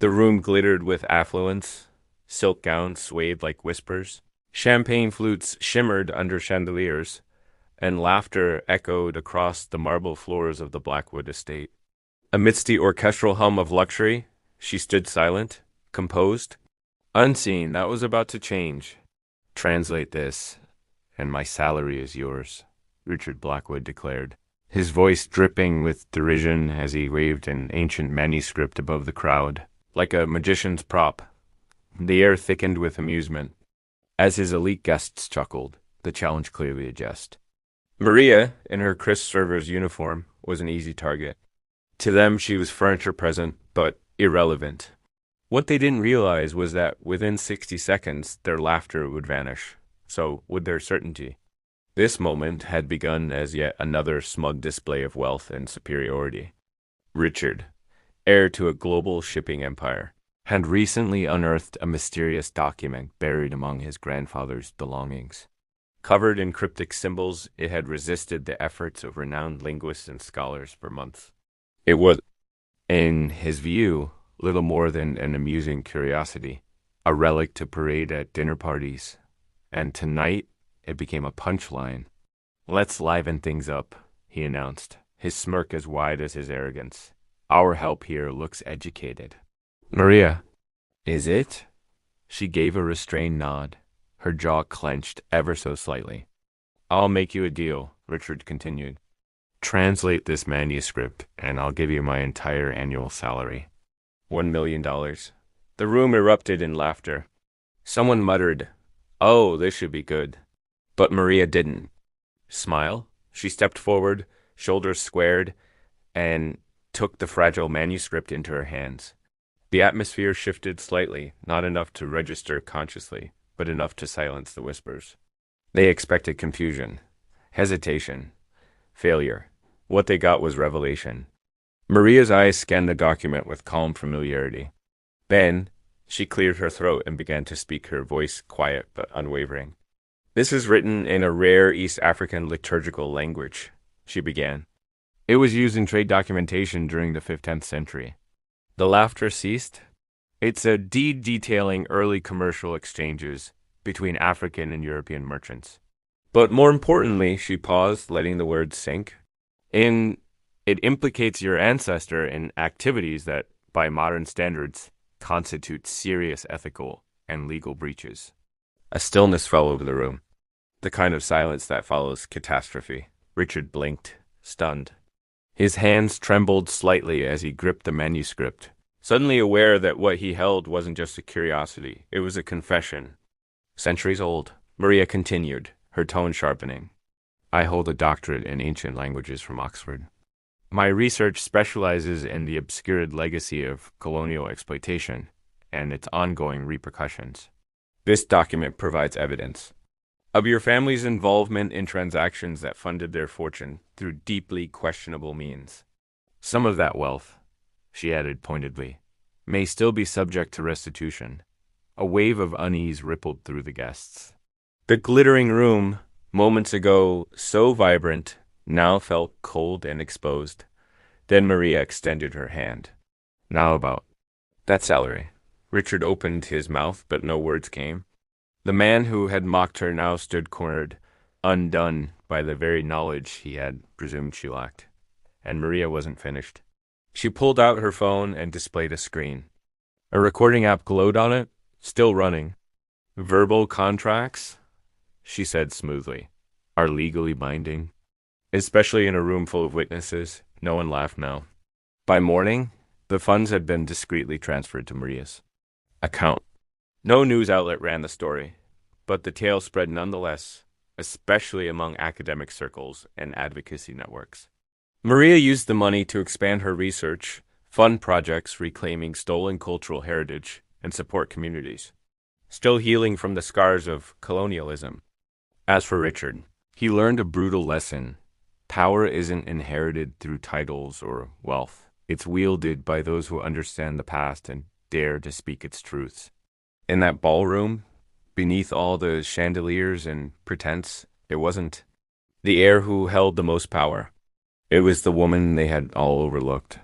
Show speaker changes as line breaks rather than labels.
The room glittered with affluence. Silk gowns swayed like whispers. Champagne flutes shimmered under chandeliers, and laughter echoed across the marble floors of the Blackwood estate. Amidst the orchestral hum of luxury, she stood silent, composed. Unseen, that was about to change. Translate this, and my salary is yours, Richard Blackwood declared, his voice dripping with derision as he waved an ancient manuscript above the crowd, like a magician's prop. The air thickened with amusement. As his elite guests chuckled, the challenge clearly a jest. Maria, in her crisp server's uniform, was an easy target. To them, she was furniture present, but irrelevant. What they didn't realize was that within 60 seconds, their laughter would vanish. So would their certainty. This moment had begun as yet another smug display of wealth and superiority. Richard, heir to a global shipping empire, had recently unearthed a mysterious document buried among his grandfather's belongings. Covered in cryptic symbols, it had resisted the efforts of renowned linguists and scholars for months. It was, in his view, little more than an amusing curiosity, a relic to parade at dinner parties. And tonight, it became a punchline. "Let's liven things up," he announced, his smirk as wide as his arrogance. "Our help here looks educated." "Maria, is it?" She gave a restrained nod, her jaw clenched ever so slightly. "I'll make you a deal," Richard continued. "Translate this manuscript, and I'll give you my entire annual salary. $1 million. The room erupted in laughter. Someone muttered, "Oh, this should be good." But Maria didn't. Smile. She stepped forward, shoulders squared, and took the fragile manuscript into her hands. The atmosphere shifted slightly, not enough to register consciously, but enough to silence the whispers. They expected confusion, hesitation, failure. What they got was revelation. Maria's eyes scanned the document with calm familiarity. Then, she cleared her throat and began to speak, her voice quiet but unwavering. "This is written in a rare East African liturgical language," she began. "It was used in trade documentation during the 15th century. The laughter ceased. "It's a deed detailing early commercial exchanges between African and European merchants. But more importantly," she paused, letting the words sink, "it implicates your ancestor in activities that, by modern standards, constitute serious ethical and legal breaches." A stillness fell over the room, the kind of silence that follows catastrophe. Richard blinked, stunned. His hands trembled slightly as he gripped the manuscript, suddenly aware that what he held wasn't just a curiosity, it was a confession. "Centuries old," Maria continued, her tone sharpening. "I hold a doctorate in ancient languages from Oxford. My research specializes in the obscured legacy of colonial exploitation and its ongoing repercussions. This document provides evidence of your family's involvement in transactions that funded their fortune through deeply questionable means. Some of that wealth," she added pointedly, "may still be subject to restitution." A wave of unease rippled through the guests. The glittering room, moments ago so vibrant, now felt cold and exposed. Then Maria extended her hand. "Now about that salary." Richard opened his mouth, but no words came. The man who had mocked her now stood cornered, undone by the very knowledge he had presumed she lacked. And Maria wasn't finished. She pulled out her phone and displayed a screen. A recording app glowed on it, still running. "Verbal contracts," she said smoothly, "are legally binding. Especially in a room full of witnesses." No one laughed now. By morning, the funds had been discreetly transferred to Maria's account. No news outlet ran the story, but the tale spread nonetheless, especially among academic circles and advocacy networks. Maria used the money to expand her research, fund projects reclaiming stolen cultural heritage, and support communities, still healing from the scars of colonialism. As for Richard, he learned a brutal lesson. Power isn't inherited through titles or wealth. It's wielded by those who understand the past and dare to speak its truths. In that ballroom, beneath all the chandeliers and pretense, it wasn't the heir who held the most power. It was the woman they had all overlooked.